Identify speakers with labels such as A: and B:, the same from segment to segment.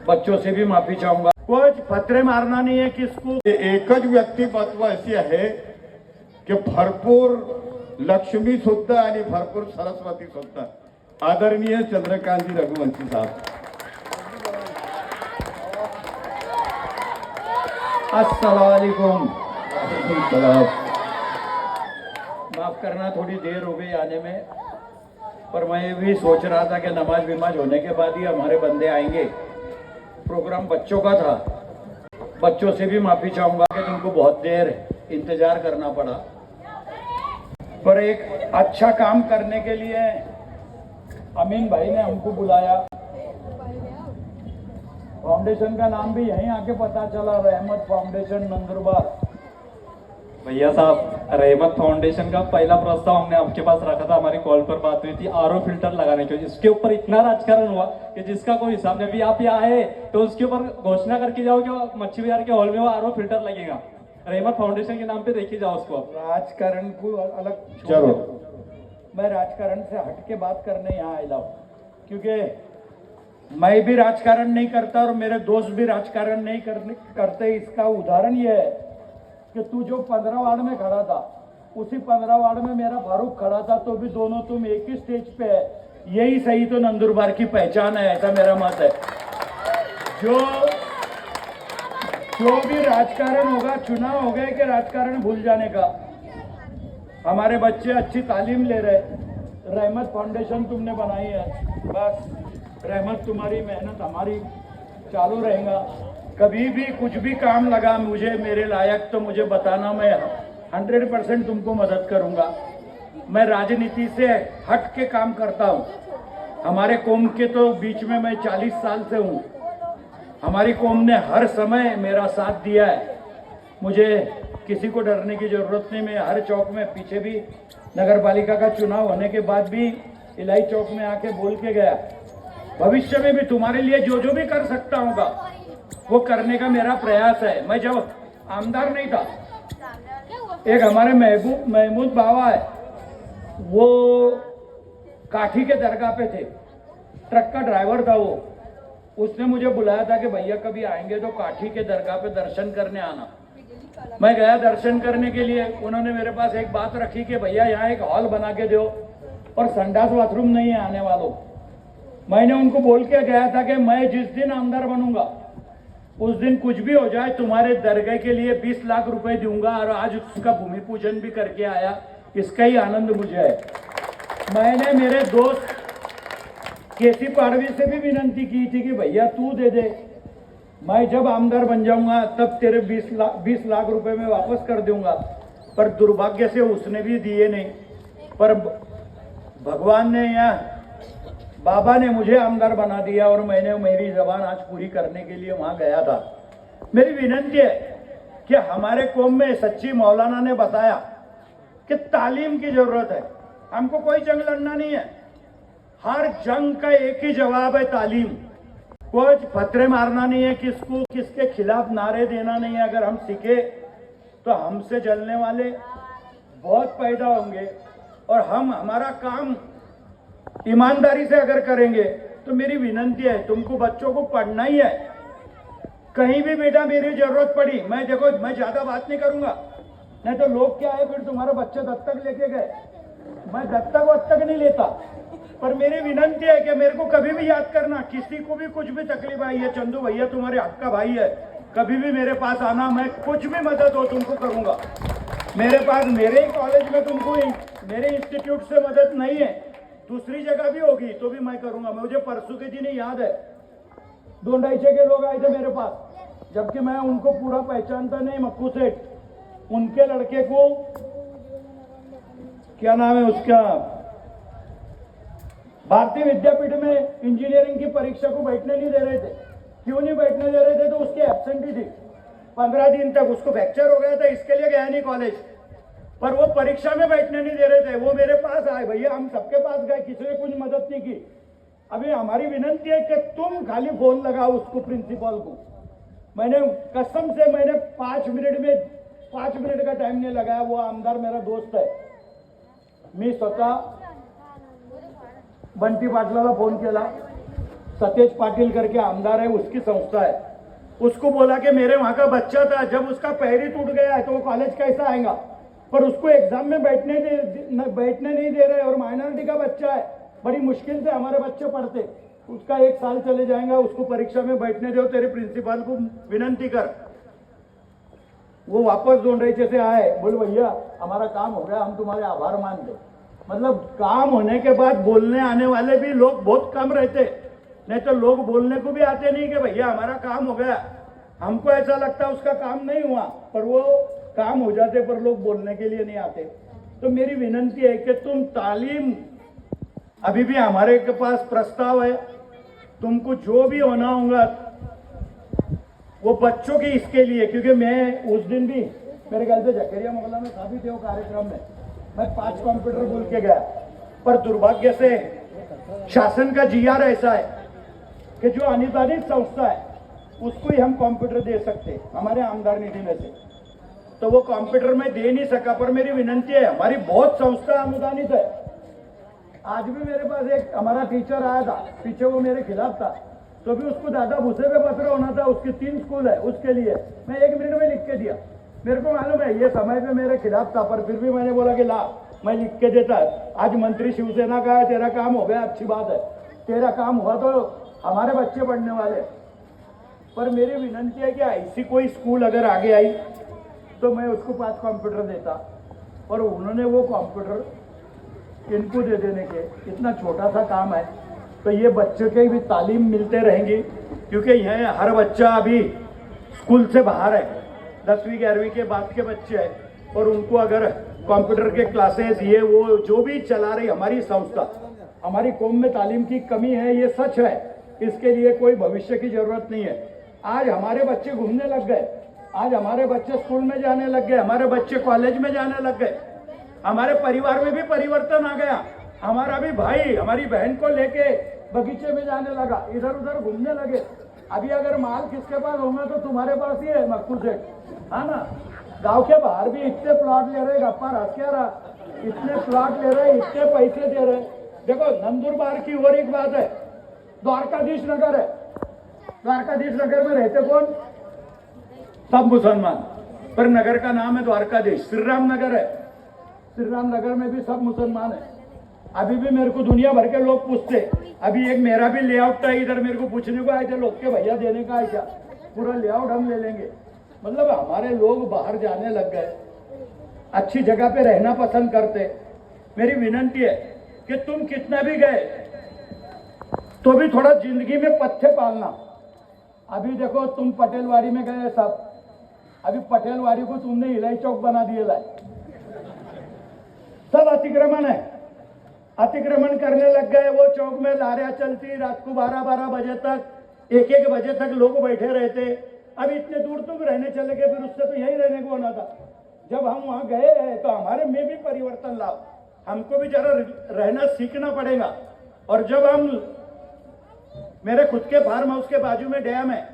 A: बच्चों से भी माफी चाहूंगा। कुछ पत्रे मारना नहीं है किसको।
B: एकच व्यक्तिमत्व अशी आहे की भरपूर लक्ष्मी सुद्धा आणि भरपूर सरस्वती सुद्धा आदरणीय चंद्रकांत रघुवंशी साहब।
A: अस्सलामुअलैकुम। माफ करना थोड़ी देर हो गई आने में, पर मैं भी सोच रहा था कि नमाज विमाज होने के बाद ही हमारे बंदे आएंगे। प्रोग्राम बच्चों का था, बच्चों से भी माफी चाहूंगा कि तुमको बहुत देर इंतजार करना पड़ा, पर एक अच्छा काम करने के लिए अमीन भाई ने हमको बुलाया। फाउंडेशन का नाम भी यहीं आके पता चला, रहमत फाउंडेशन नंदुरबार।
C: भैया साहब, रहमत फाउंडेशन का पहला प्रस्ताव हमने आपके पास रखा था, हमारी कॉल पर बात हुई थी आरओ फिल्टर लगाने के। इसके ऊपर इतना राजकारण हुआ कि जिसका कोई हिसाब नहीं। अभी आप यहाँ आए तो उसके ऊपर घोषणा करके जाओ कि मच्छी बाजार के हॉल में वो आरओ फिल्टर लगेगा। रहमत फाउंडेशन के नाम पे देखिए जाओ उसको।
A: राजकारण को अलग
B: चलो,
A: मैं राजकारण से हट के बात करने यहाँ आया हूँ, क्योंकि मैं भी राजकारण नहीं करता और मेरे दोस्त भी राजकारण नहीं करते। इसका उदाहरण ये है कि तू जो 15 वार्ड में खड़ा था, उसी 15 वार्ड में मेरा फारूक खड़ा था, तो भी दोनों तुम एक ही स्टेज पे है। यही सही तो नंदुरबार की पहचान है, ऐसा मेरा मत है। जो भी राजकारण होगा, चुनाव हो गए कि राजकारण भूल जाने का। हमारे बच्चे अच्छी तालीम ले रहे, रहमत फाउंडेशन तुमने बनाई है, बस रहमत तुम्हारी, मेहनत हमारी चालू रहेगा। कभी भी कुछ भी काम लगा मुझे मेरे लायक तो मुझे बताना, मैं 100% तुमको मदद करूंगा। मैं राजनीति से हट के काम करता हूं। हमारे कौम के तो बीच में मैं 40 साल से हूं। हमारी कौम ने हर समय मेरा साथ दिया है, मुझे किसी को डरने की जरूरत नहीं। मैं हर चौक में, पीछे भी नगर पालिका का चुनाव होने के बाद भी इलाई चौक में आके बोल के गया, भविष्य में भी तुम्हारे लिए जो जो भी कर सकता हूँगा वो करने का मेरा प्रयास है। मैं जब आमदार नहीं था, एक हमारे महमूद बाबा है, वो काठी के दरगाह पे थे, ट्रक का ड्राइवर था वो। उसने मुझे बुलाया था कि भैया कभी आएंगे तो काठी के दरगाह पे दर्शन करने आना। मैं गया दर्शन करने के लिए। उन्होंने मेरे पास एक बात रखी कि भैया यहाँ एक हॉल बना के दो और संडास बाथरूम नहीं है आने वालों। मैंने उनको बोल के गया था कि मैं जिस दिन आमदार बनूंगा उस दिन कुछ भी हो जाए तुम्हारे दरगाह के लिए 20 लाख रुपए दूंगा, और आज उसका भूमि पूजन भी करके आया। इसका ही आनंद मुझे है। मैंने मेरे दोस्त केसी पाड़वी से भी विनती की थी कि भैया तू दे दे, मैं जब आमदार बन जाऊंगा तब तेरे 20 लाख रुपए में वापस कर दूंगा। पर दुर्भाग्य से उसने भी दिए नहीं। पर भगवान ने या बाबा ने मुझे आमदार बना दिया और मैंने मेरी जबान आज पूरी करने के लिए वहां गया था। मेरी विनती है कि हमारे कौम में सच्ची मौलाना ने बताया कि तालीम की जरूरत है। हमको कोई जंग लड़ना नहीं है, हर जंग का एक ही जवाब है, तालीम। कुछ पत्रे मारना नहीं है किसको, किसके खिलाफ नारे देना नहीं है। अगर हम सीखे तो हमसे जलने वाले बहुत पैदा होंगे, और हम हमारा काम ईमानदारी से अगर करेंगे तो मेरी विनती है, तुमको बच्चों को पढ़ना ही है। कहीं भी बेटा मेरी जरूरत पड़ी, मैं देखो मैं ज्यादा बात नहीं करूंगा, नहीं तो लोग क्या है फिर तुम्हारे बच्चे दत्तक लेके गए। मैं दत्तक वत्तक नहीं लेता, पर मेरी विनती है कि मेरे को कभी भी याद करना, किसी को भी कुछ भी तकलीफ आई है, चंदू भैया तुम्हारे हक का भाई है, कभी भी मेरे पास आना, मैं कुछ भी मदद हो तुमको करूंगा। मेरे पास मेरे ही कॉलेज में तुमको मेरे इंस्टीट्यूट से मदद नहीं है, दूसरी जगह भी होगी तो भी मैं करूंगा। मुझे परसों के दिन ही याद है, डोंडाइचे के लोग आए थे मेरे पास, जबकि मैं उनको पूरा पहचानता नहीं। मक्कू सेठ, उनके लड़के को क्या नाम है उसका, भारतीय विद्यापीठ में इंजीनियरिंग की परीक्षा को बैठने नहीं दे रहे थे। क्यों नहीं बैठने दे रहे थे? तो उसकी एब्सेंटी थी 15 दिन तक, उसको फ्रैक्चर हो गया था, इसके लिए गया नहीं कॉलेज। पर वो परीक्षा में बैठने नहीं दे रहे थे, वो मेरे पास आए, भैया हम सबके पास गए, किसी ने कुछ मदद नहीं की। अभी हमारी विनती है कि तुम खाली फोन लगाओ उसको, प्रिंसिपल को। मैंने कसम से मैंने 5 मिनट का टाइम नहीं लगाया। वो आमदार मेरा दोस्त है, मी स्वतः बंटी पाटलाला फोन केला, सतेज पाटिल करके आमदार है, उसकी संस्था है। उसको बोला कि मेरे वहां का बच्चा था, जब उसका पैर ही टूट गया है तो वो कॉलेज कैसा आएगा, पर उसको एग्जाम में बैठने नहीं दे रहे, और माइनॉरिटी का बच्चा है, बड़ी मुश्किल से हमारे बच्चे पढ़ते, उसका 1 साल चले जाएगा, उसको परीक्षा में बैठने दो, तेरे प्रिंसिपल को विनंती कर। वो वापस ढूंढ से आए, बोले भैया हमारा काम हो गया, हम तुम्हारे आभार मानते। मतलब काम होने के बाद बोलने आने वाले भी लोग बहुत कम रहते, नहीं तो लोग बोलने को भी आते नहीं कि भैया हमारा काम हो गया। हमको ऐसा लगता है उसका काम नहीं हुआ, पर वो काम हो जाते, पर लोग बोलने के लिए नहीं आते। तो मेरी विनंती है कि तुम तालीम, अभी भी हमारे के पास प्रस्ताव है, तुमको जो भी होना होगा वो बच्चों की इसके लिए, क्योंकि मैं उस दिन भी मेरे ख्याल से जकरिया मोहल्ला में साबित है वो कार्यक्रम में मैं 5 कंप्यूटर बोल के गया, पर दुर्भाग्य से शासन का जीआर ऐसा है कि जो अनुदानित संस्था है उसको ही हम कंप्यूटर दे सकते हमारे आमदार निधि में से, तो वो कंप्यूटर में दे नहीं सका। पर मेरी विनंती है, हमारी बहुत संस्था अनुदानित है। आज भी मेरे पास एक हमारा टीचर आया था, पीछे वो मेरे खिलाफ था, तो भी उसको दादा भूसे पे पत्र होना था, उसके 3 स्कूल है, उसके लिए मैं 1 मिनट में लिख के दिया। मेरे को मालूम है ये समय पे मेरे खिलाफ था, पर फिर भी मैंने बोला कि ला मैं लिख के देता। आज मंत्री शिवसेना का है, तेरा काम हो गया, अच्छी बात है, तेरा काम हुआ तो हमारे बच्चे पढ़ने वाले। पर मेरी विनंती है कि ऐसी कोई स्कूल अगर आगे आई तो मैं उसको 5 कंप्यूटर देता, और उन्होंने वो कंप्यूटर इनको दे देने के, इतना छोटा सा काम है, तो ये बच्चे के भी तालीम मिलते रहेंगी, क्योंकि यहाँ हर बच्चा अभी स्कूल से बाहर है, 10वीं 11वीं के बाद के बच्चे हैं, और उनको अगर कंप्यूटर के क्लासेस ये वो जो भी चला रही हमारी संस्था, हमारी कौम में तालीम की कमी है, ये सच है, इसके लिए कोई भविष्य की जरूरत नहीं है। आज हमारे बच्चे घूमने लग गए, आज हमारे बच्चे स्कूल में जाने लग गए, हमारे बच्चे कॉलेज में जाने लग गए, हमारे परिवार में भी परिवर्तन आ गया। हमारा भी भाई हमारी बहन को लेके बगीचे में जाने लगा, इधर उधर घूमने लगे। अभी अगर माल किसके पास होगा तो तुम्हारे पास ही है मक्कू सेठ, हाँ ना। गांव के बाहर भी इतने प्लॉट ले रहे, गप्पा रस क्या रहा, इतने प्लॉट ले रहे, इतने पैसे दे रहे। देखो नंदुरबार की और एक बात है, द्वारकाधीश नगर है, द्वारकाधीश नगर में रहते कौन? सब मुसलमान, पर नगर का नाम है द्वारकाधीश। श्री राम नगर है, श्री राम नगर में भी सब मुसलमान है। अभी भी मेरे को दुनिया भर के लोग पूछते, अभी एक मेरा भी लेआउट था इधर, मेरे को पूछने को आए थे लोग के भैया देने का है क्या, पूरा लेआउट हम ले लेंगे। मतलब हमारे लोग बाहर जाने लग गए, अच्छी जगह पे रहना पसंद करते। मेरी विनंती है कि तुम कितना भी गए तो भी थोड़ा जिंदगी में पत्ते पालना। अभी देखो तुम पटेलवाड़ी में गए सब, अभी पटेलवाड़ी को तुमने इलाई चौक बना दिया है, सब अतिक्रमण है, अतिक्रमण करने लग गए। वो चौक में लारियां चलती, रात को 12-12 बजे तक, 1-1 बजे तक लोग बैठे रहते। अब इतने दूर तुम रहने चले गए, फिर उससे तो यही रहने को होना था। जब हम वहां गए हैं तो हमारे में भी परिवर्तन लाओ, हमको भी जरा रहना सीखना पड़ेगा। और जब हम, मेरे खुद के फार्म हाउस के बाजू में डैम है,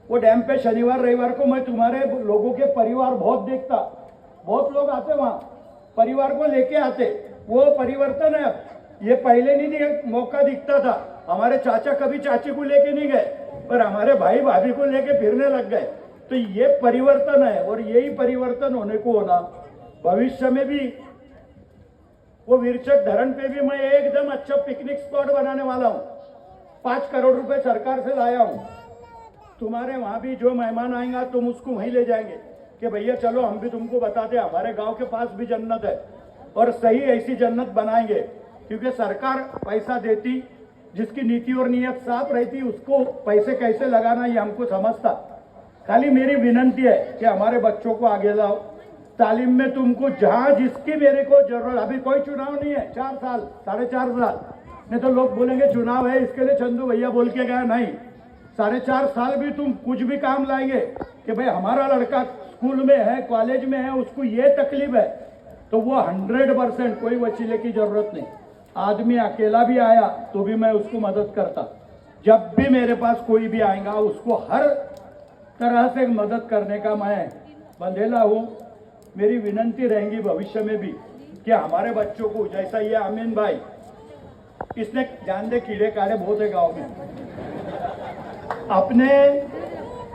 A: वो डैम पे शनिवार रविवार को मैं तुम्हारे लोगों के परिवार बहुत देखता, बहुत लोग आते वहां, परिवार को लेके आते। वो परिवर्तन है। ये पहले नहीं मौका दिखता था, हमारे चाचा कभी चाची को लेके नहीं गए, पर हमारे भाई भाभी को लेके फिरने लग गए। तो ये परिवर्तन है, और यही परिवर्तन होने को होना। भविष्य में भी वो वीरचक धरण पे भी मैं एकदम अच्छा पिकनिक स्पॉट बनाने वाला हूँ। 5 करोड़ रुपए सरकार से लाया हूँ। तुम्हारे वहां भी जो मेहमान आएगा तुम उसको वहीं ले जाएंगे कि भैया चलो हम भी तुमको बताते, हमारे गांव के पास भी जन्नत है, और सही ऐसी जन्नत बनाएंगे। क्योंकि सरकार पैसा देती, जिसकी नीति और नीयत साफ रहती, उसको पैसे कैसे लगाना ये हमको समझता। खाली मेरी विनंती है कि हमारे बच्चों को आगे लाओ तालीम में। तुमको जहां जिसकी मेरे को जरूरत, अभी कोई चुनाव नहीं है, 4 साल 4.5 साल, नहीं तो लोग बोलेंगे चुनाव है इसके लिए चंदू भैया बोल के गया। नहीं, 4.5 साल भी तुम कुछ भी काम लाएंगे कि भाई हमारा लड़का स्कूल में है, कॉलेज में है, उसको ये तकलीफ है, तो वो 100% कोई वसीले की जरूरत नहीं। आदमी अकेला भी आया तो भी मैं उसको मदद करता। जब भी मेरे पास कोई भी आएगा उसको हर तरह से मदद करने का मैं बंधेला हूँ। मेरी विनंती रहेगी भविष्य में भी कि हमारे बच्चों को, जैसा ये अमीन भाई, इसने जान दे कीड़े काड़े बहुत है गाँव में, अपने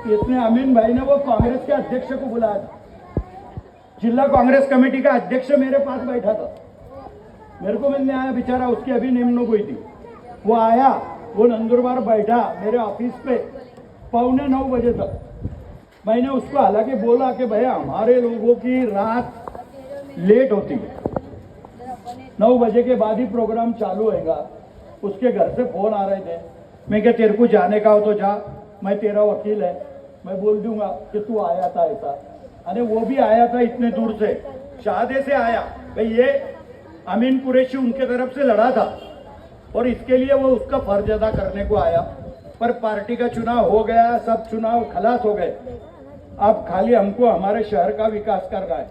A: इसने अमीन भाई ने वो कांग्रेस के अध्यक्ष को बुलाया था, जिला कांग्रेस कमेटी का अध्यक्ष मेरे पास बैठा था, मेरे को मिलने आया बेचारा, उसकी अभी निमणूक हुई थी। वो आया, वो नंदुरबार बैठा मेरे ऑफिस पे 8:45 बजे तक। मैंने उसको हालांकि बोला कि भैया हमारे लोगों की रात लेट होती है, 9 बजे के बाद ही प्रोग्राम चालू होएगा। उसके घर से फोन आ रहे थे, मैं क्या तेरे को जाने का हो तो जा, मैं तेरा वकील है, मैं बोल दूंगा कि तू आया था ऐसा। अरे वो भी आया था इतने दूर से, शादे से आया भाई, ये अमीन कुरैशी उनके तरफ से लड़ा था और इसके लिए वो उसका फर्ज अदा करने को आया। पर पार्टी का चुनाव हो गया, सब चुनाव खलास हो गए, अब खाली हमको हमारे शहर का विकास करना है।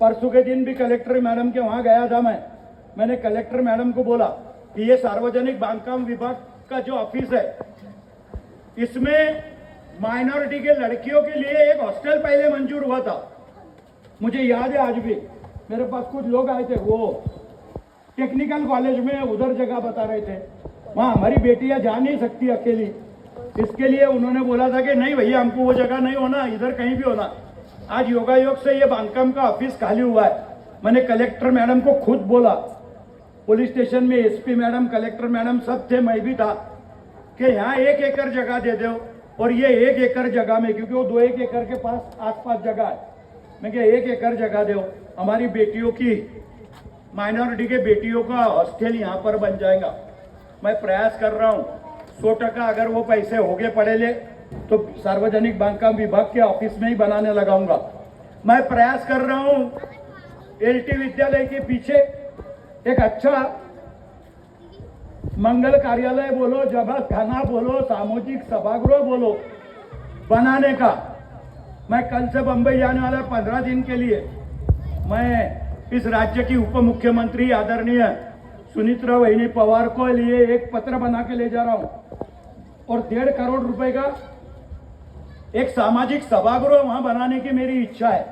A: परसों के दिन भी कलेक्टर मैडम के वहां गया था मैंने कलेक्टर मैडम को बोला कि ये सार्वजनिक बांधकाम विभाग का जो ऑफिस है, इसमें माइनॉरिटी के लड़कियों के लिए एक हॉस्टल पहले मंजूर हुआ था। मुझे याद है आज भी, मेरे पास कुछ लोग आए थे, वो टेक्निकल कॉलेज में उधर जगह बता रहे थे, वहाँ हमारी बेटियां जा नहीं सकती अकेली, इसके लिए उन्होंने बोला था कि नहीं भैया हमको वो जगह नहीं होना, इधर कहीं भी होना। आज योगायोग से ये बांधकाम का ऑफिस खाली हुआ है। मैंने कलेक्टर मैडम को खुद बोला, पुलिस स्टेशन में एसपी मैडम, कलेक्टर मैडम सब थे, मैं भी था, कि यहाँ 1 एकड़ जगह दे दो और ये 1 एकड़ जगह में, क्योंकि वो 2-1 एकड़ के पास आसपास जगह है, मैं क्या 1 एकड़ जगह दो, हमारी बेटियों की, माइनॉरिटी के बेटियों का हॉस्टल यहाँ पर बन जाएगा। मैं प्रयास कर रहा हूँ 100% अगर वो पैसे होगे पड़े ले तो सार्वजनिक बांधकाम विभाग के ऑफिस में ही बनाने लगाऊंगा। मैं प्रयास कर रहा हूँ एलटी विद्यालय के पीछे एक अच्छा मंगल कार्यालय बोलो, जमात खाना बोलो, सामूहिक सभागृह बोलो बनाने का। मैं कल से बंबई जाने वाला 15 दिन के लिए। मैं इस राज्य की उप मुख्यमंत्री आदरणीय सुनीत्रा वहिनी पवार को लिए एक पत्र बना के ले जा रहा हूं और 1.5 करोड़ रुपए का एक सामाजिक सभागृह वहां बनाने की मेरी इच्छा है।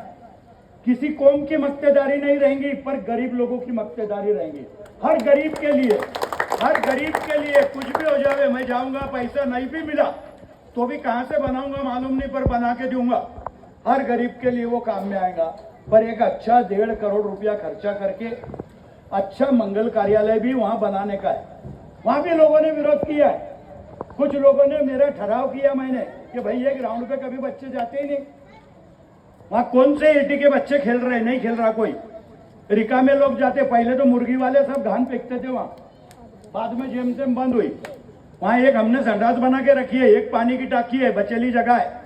A: किसी कौम की मक्तेदारी नहीं रहेंगी, पर गरीब लोगों की मक्तेदारी रहेंगी। हर गरीब के लिए, हर गरीब के लिए कुछ भी हो जावे, मैं जाऊंगा, पैसा नहीं भी मिला तो भी कहां से बनाऊंगा मालूम नहीं, पर बना के दूंगा। हर गरीब के लिए वो काम में आएगा। पर एक अच्छा 1.5 करोड़ रुपया खर्चा करके अच्छा मंगल कार्यालय भी वहां बनाने का है। वहां भी लोगों ने विरोध किया है, कुछ लोगों ने मेरा ठहराव किया मैंने कि भाई ये ग्राउंड पे कभी बच्चे जाते ही नहीं, वहां कौन से एटी के बच्चे खेल रहे, नहीं खेल रहा कोई, रिका में लोग जाते। पहले तो मुर्गी वाले सब धान फेंकते थे वहां, बाद में जेम तेम बंद हुई। वहां एक हमने संडास बना के रखी है, एक पानी की टाकी है, बचेली जगह है।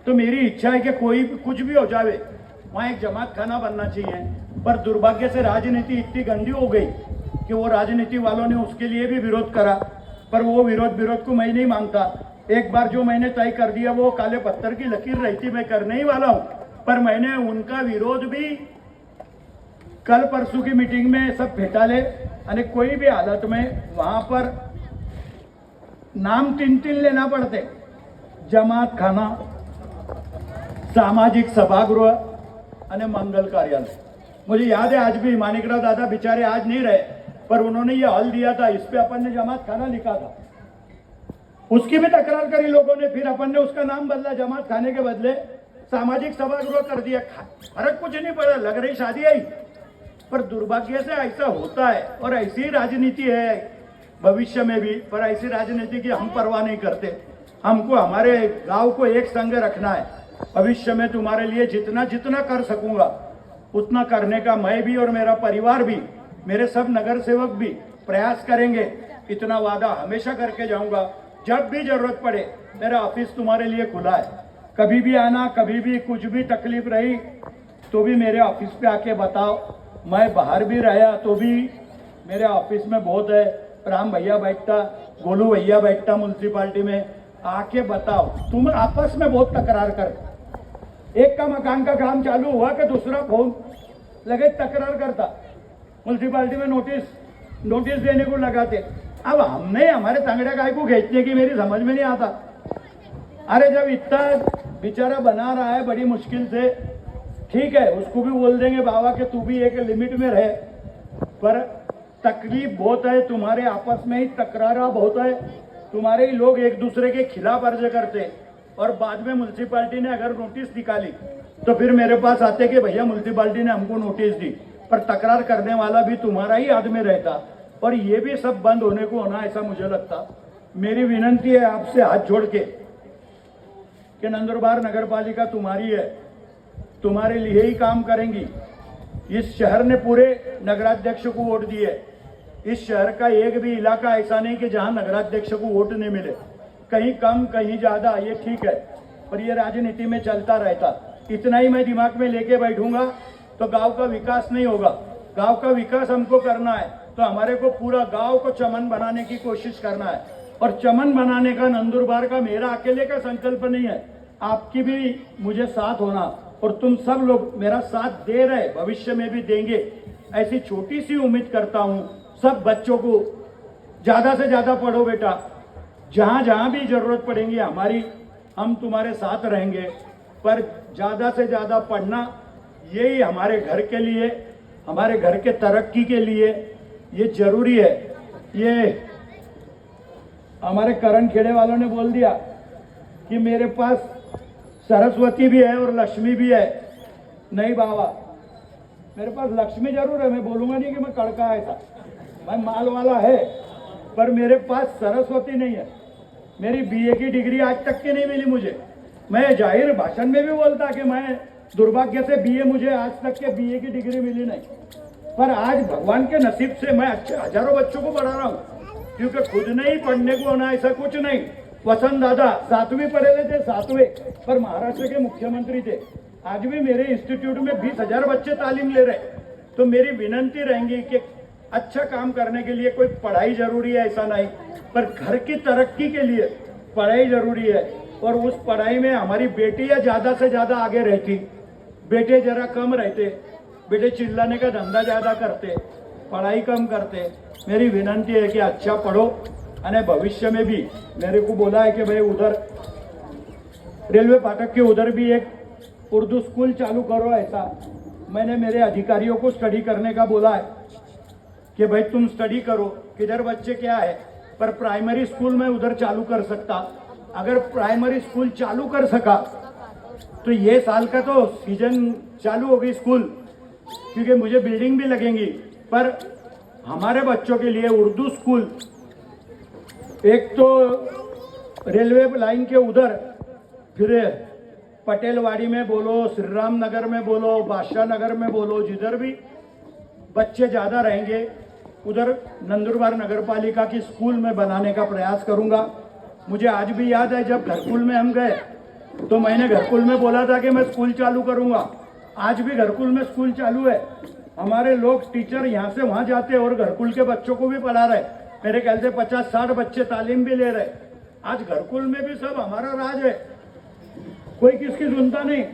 A: तो मेरी इच्छा है कि कोई कुछ भी हो जावे वहां एक जमात खाना बनना चाहिए। पर दुर्भाग्य से राजनीति इतनी गंदी हो गई कि वो राजनीति वालों ने उसके लिए भी विरोध करा, पर वो विरोध को मैं नहीं मानता। एक बार जो मैंने तय कर दिया वो काले पत्थर की लकीर रहती, मैं करने ही वाला हूं। पर मैंने उनका विरोध भी कल परसों की मीटिंग में सब फेटा ले, और कोई भी हालत में वहां पर नाम 3 लेना पड़ते, जमात खाना, सामाजिक सभागृह और मंगल कार्यालय। मुझे याद है आज भी, मानिकराव दादा बेचारे आज नहीं रहे, पर उन्होंने ये हॉल दिया था, इस पे अपन ने जमात खाना लिखा था। उसकी भी तकरार करी लोगों ने, फिर अपन ने उसका नाम बदला, जमात खाने के बदले सामाजिक सभागृह कर दिया। फर्क कुछ नहीं पड़ा, लग रही शादी आई। पर दुर्भाग्य से ऐसा होता है और ऐसी ही राजनीति है भविष्य में भी। पर ऐसी राजनीति की हम परवाह नहीं करते। हमको हमारे गांव को एक संग रखना है। भविष्य में तुम्हारे लिए जितना जितना कर सकूंगा उतना करने का मैं भी और मेरा परिवार भी, मेरे सब नगर सेवक भी प्रयास करेंगे। इतना वादा हमेशा करके जाऊंगा। जब भी जरूरत पड़े मेरा ऑफिस तुम्हारे लिए खुला है, कभी भी आना, कभी भी कुछ भी तकलीफ रही तो भी मेरे ऑफिस पे आके बताओ। मैं बाहर भी रहा तो भी मेरे ऑफिस में बहुत है, राम भैया बैठता, गोलू भैया बैठता म्यूनसिपालिटी में, आके बताओ। तुम आपस में बहुत तकरार कर, एक का मकान का काम चालू हुआ कि दूसरा फोन लगे तकरार करता, म्यूनसिपालिटी में नोटिस देने को लगाते। अब हमने हमारे तंगड़े गाय को खींचने की मेरी समझ में नहीं आता। अरे जब इतना बेचारा बना रहा है बड़ी मुश्किल से, ठीक है उसको भी बोल देंगे बाबा कि तू भी एक लिमिट में रहे, पर तकलीफ बहुत है, तुम्हारे आपस में ही तकरार बहुत है। तुम्हारे ही लोग एक दूसरे के खिलाफ अर्ज करते और बाद में म्युनिसिपालिटी ने अगर नोटिस निकाली तो फिर मेरे पास आते कि भैया म्युनिसिपालिटी ने हमको नोटिस दी, पर तकरार करने वाला भी तुम्हारा ही आदमी रहता। और ये भी सब बंद होने को होना ऐसा मुझे लगता। मेरी विनंती है आपसे हाथ जोड़ के कि नंदुरबार नगर पालिका तुम्हारी है, तुम्हारे लिए ही काम करेंगी। इस शहर ने पूरे नगराध्यक्ष को वोट दिए। इस शहर का एक भी इलाका ऐसा नहीं कि जहां नगराध्यक्ष को वोट नहीं मिले, कहीं कम कहीं ज्यादा, ये ठीक है, पर ये राजनीति में चलता रहता। इतना ही मैं दिमाग में लेके बैठूंगा तो गांव का विकास नहीं होगा। गांव का विकास हमको करना है तो हमारे को पूरा गांव को चमन बनाने की कोशिश करना है। और चमन बनाने का नंदुरबार का मेरा अकेले का संकल्प नहीं है, आपकी भी मुझे साथ होना, और तुम सब लोग मेरा साथ दे रहे, भविष्य में भी देंगे, ऐसी छोटी सी उम्मीद करता हूं। सब बच्चों को ज्यादा से ज्यादा पढ़ो बेटा, जहां जहां भी जरूरत पड़ेगी हमारी, हम तुम्हारे साथ रहेंगे, पर ज्यादा से ज्यादा पढ़ना, यही हमारे घर के लिए, हमारे घर के तरक्की के लिए ये जरूरी है। ये हमारे करण खेड़े वालों ने बोल दिया कि मेरे पास सरस्वती भी है और लक्ष्मी भी है। नहीं बाबा, मेरे पास लक्ष्मी जरूर है, मैं बोलूंगा नहीं कि मैं कड़का है था, मैं माल वाला है, पर मेरे पास सरस्वती नहीं है। मेरी बीए की डिग्री आज तक की नहीं मिली मुझे। मैं जाहिर भाषण में भी बोलता कि मैं दुर्भाग्य से बीए, मुझे आज तक के बीए की डिग्री मिली नहीं, पर आज भगवान के नसीब से मैं अच्छे हजारों बच्चों को पढ़ा रहा हूँ, क्योंकि खुद नहीं पढ़ने को होना ऐसा कुछ नहीं। वसंत दादा 7वीं पढ़े थे, 7वें, पर महाराष्ट्र के मुख्यमंत्री थे। आज भी मेरे इंस्टीट्यूट में 20,000 बच्चे तालीम ले रहे। तो मेरी विनंती रहेंगी कि अच्छा काम करने के लिए कोई पढ़ाई जरूरी है ऐसा नहीं, पर घर की तरक्की के लिए पढ़ाई जरूरी है। और उस पढ़ाई में हमारी बेटियां ज्यादा से ज्यादा आगे रहती, बेटे जरा कम रहते। बेटे चिल्लाने का धंधा ज्यादा करते, पढ़ाई कम करते। मेरी विनंती है कि अच्छा पढ़ो, और भविष्य में भी मेरे को बोला है कि भाई उधर रेलवे फाटक के उधर भी एक उर्दू स्कूल चालू करो। ऐसा मैंने मेरे अधिकारियों को स्टडी करने का बोला है कि भाई तुम स्टडी करो किधर बच्चे क्या है, पर प्राइमरी स्कूल में उधर चालू कर सकता। अगर प्राइमरी स्कूल चालू कर सका तो ये साल का तो सीजन चालू होगी स्कूल, क्योंकि मुझे बिल्डिंग भी लगेंगी, पर हमारे बच्चों के लिए उर्दू स्कूल, एक तो रेलवे लाइन के उधर, फिर पटेलवाड़ी में बोलो, श्री राम नगर में बोलो, बादशाह नगर में बोलो, जिधर भी बच्चे ज्यादा रहेंगे उधर नंदुरबार नगर पालिका की स्कूल में बनाने का प्रयास करूंगा। मुझे आज भी याद है जब घरकुल में हम गए तो मैंने घरकुल में बोला था कि मैं स्कूल चालू करूंगा। आज भी घरकुल में स्कूल चालू है। हमारे लोग टीचर यहाँ से वहां जाते हैं और घरकुल के बच्चों को भी पढ़ा रहे। मेरे ख्याल से 50-60 बच्चे तालीम भी ले रहे। आज घरकुल में भी सब हमारा राज है, कोई किसकी सुनता नहीं।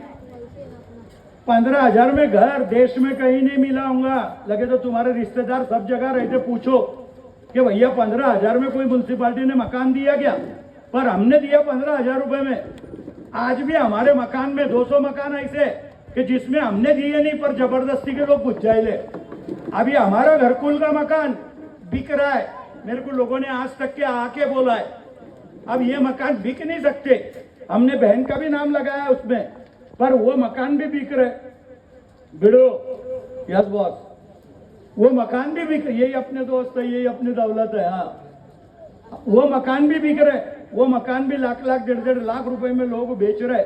A: 15,000 में घर देश में कहीं नहीं मिला होगा। लगे तो तुम्हारे रिश्तेदार सब जगह रहते, पूछो कि भैया 15,000 में कोई म्युनिसिपालिटी ने मकान दिया क्या, पर हमने दिया 15,000 रुपए में। आज भी हमारे मकान में 200 मकान ऐसे कि जिसमें हमने दिए नहीं, पर जबरदस्ती के लोग घुस जाए। अभी हमारा घरकुल का मकान बिक रहा है, मेरे को लोगों ने आज तक के आके बोला है। अब ये मकान बिक नहीं सकते, हमने बहन का भी नाम लगाया उसमें, पर वो मकान भी बिक रहे। बिड़ो, यस बॉस, वो मकान भी बिक, यही अपने दोस्त है, यही अपनी दौलत है। हाँ, वो मकान भी बिक रहे, वो मकान भी लाख लाख 1.5 लाख रुपए में लोग बेच रहे।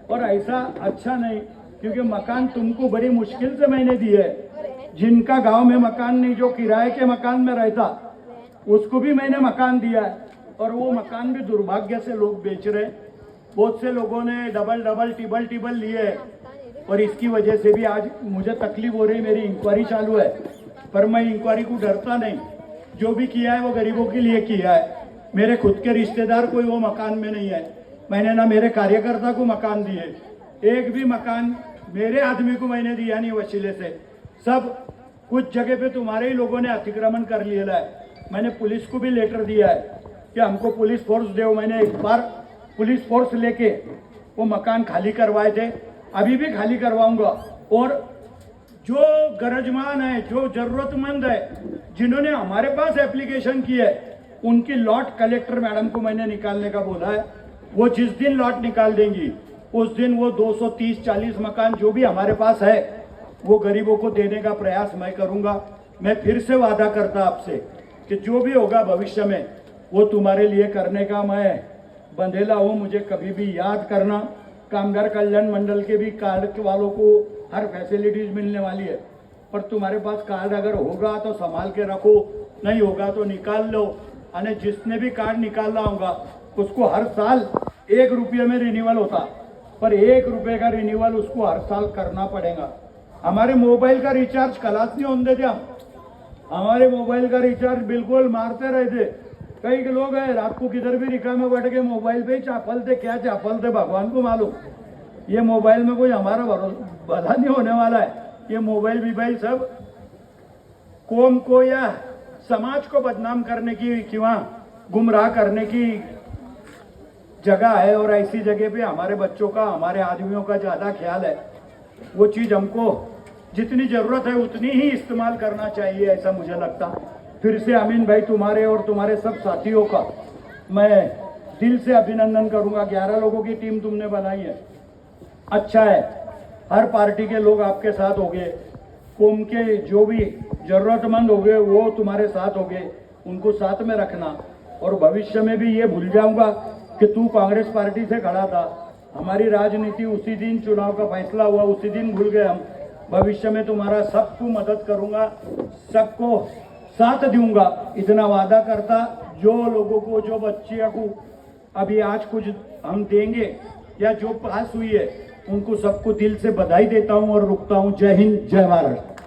A: और ऐसा अच्छा नहीं, क्योंकि मकान तुमको बड़ी मुश्किल से मैंने दिए है। जिनका गांव में मकान नहीं, जो किराए के मकान में रहता, उसको भी मैंने मकान दिया है, और वो मकान भी दुर्भाग्य से लोग बेच रहे। बहुत से लोगों ने डबल टिबल लिए है, और इसकी वजह से भी आज मुझे तकलीफ हो रही। मेरी इंक्वायरी चालू है, पर मैं इंक्वायरी को डरता नहीं। जो भी किया है वो गरीबों के लिए किया है। मेरे खुद के रिश्तेदार कोई वो मकान में नहीं है। मैंने ना मेरे कार्यकर्ता को मकान दिए, एक भी मकान मेरे आदमी को मैंने दिया नहीं वसीले से। सब कुछ जगह पे तुम्हारे ही लोगों ने अतिक्रमण कर लिया है। मैंने पुलिस को भी लेटर दिया है कि हमको पुलिस फोर्स दो। मैंने एक बार पुलिस फोर्स लेके वो मकान खाली करवाए थे, अभी भी खाली करवाऊंगा। और जो गरजमान है, जो जरूरतमंद है, जिन्होंने हमारे पास एप्लीकेशन की है, उनकी लॉट कलेक्टर मैडम को मैंने निकालने का बोला है। वो जिस दिन लॉट निकाल देंगी उस दिन वो 230-40 मकान जो भी हमारे पास है वो गरीबों को देने का प्रयास मैं करूंगा। मैं फिर से वादा करता आपसे कि जो भी होगा भविष्य में वो तुम्हारे लिए करने का मैं बंधेला हूँ। मुझे कभी भी याद करना। कामगार कल्याण मंडल के भी कार्ड वालों को हर फैसिलिटीज मिलने वाली है, पर तुम्हारे पास कार्ड अगर होगा तो संभाल के रखो, नहीं होगा तो निकाल लो। और जिसने भी कार्ड निकालना होगा उसको हर साल 1 रुपये में रिन्यूअल होता, पर 1 रुपये का रिन्यूअल उसको हर साल करना पड़ेगा। हमारे मोबाइल का रिचार्ज खलास नहीं होने देते हम। हमारे मोबाइल का रिचार्ज बिल्कुल मारते रहते। कई लोग हैं रात को किधर भी रिक्शा में बैठ के मोबाइल पे ही चापलते, क्या चापलते भगवान को मालूम। ये मोबाइल में कोई हमारा भला नहीं होने वाला है। ये मोबाइल विबाइल सब कौम को या समाज को बदनाम करने की किंवा गुमराह करने की जगह है, और ऐसी जगह पे हमारे बच्चों का, हमारे आदमियों का ज्यादा ख्याल है। वो चीज हमको जितनी जरूरत है उतनी ही इस्तेमाल करना चाहिए, ऐसा मुझे लगता। फिर से अमीन भाई तुम्हारे और तुम्हारे सब साथियों का मैं दिल से अभिनंदन करूंगा। 11 लोगों की टीम तुमने बनाई है, अच्छा है। हर पार्टी के लोग आपके साथ होंगे, कौम के जो भी जरूरतमंद होंगे वो तुम्हारे साथ होंगे, उनको साथ में रखना। और भविष्य में भी ये भूल जाऊंगा कि तू कांग्रेस पार्टी से खड़ा था, हमारी राजनीति उसी दिन चुनाव का फैसला हुआ, उसी दिन भूल गए हम। भविष्य में तुम्हारा सबको मदद करूंगा, सबको साथ दूंगा, इतना वादा करता। जो लोगों को, जो बच्चियों को अभी आज कुछ हम देंगे या जो पास हुई है उनको सबको दिल से बधाई देता हूं और रुकता हूं। जय हिंद, जय भारत।